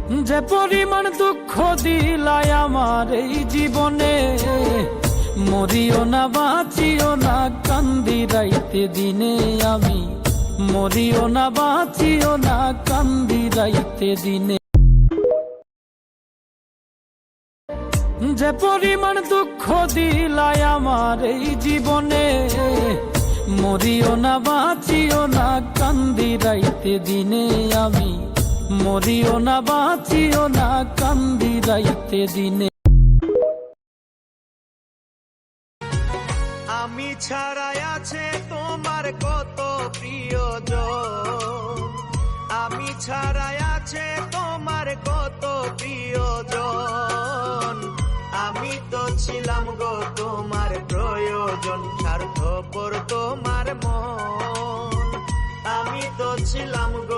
যে পরিমাণ দুঃখ দিলাই আমার এই জীবনে, মরিও না বাঁচিও না কান্দি রাইতে দিনে আমি, মরিও না বাঁচিও না কান্দি রাইতে দিনে। যে পরিমাণ দুঃখ দিলাই আমার এই জীবনে, মরিও না বাঁচিও না কান্দি রাইতে দিনে আমি, মরিও না বাঁচিও না কান্দি রাইতে দিনে। আমি ছাড়াই আছে তোমার কত প্রিয়জন, আমি ছাড়াই আছে তোমার কত প্রিয়জন। আমি তো ছিলাম গো তোমার প্রয়োজন, স্বার্থপর তোমার মন। আমি তো ছিলাম গো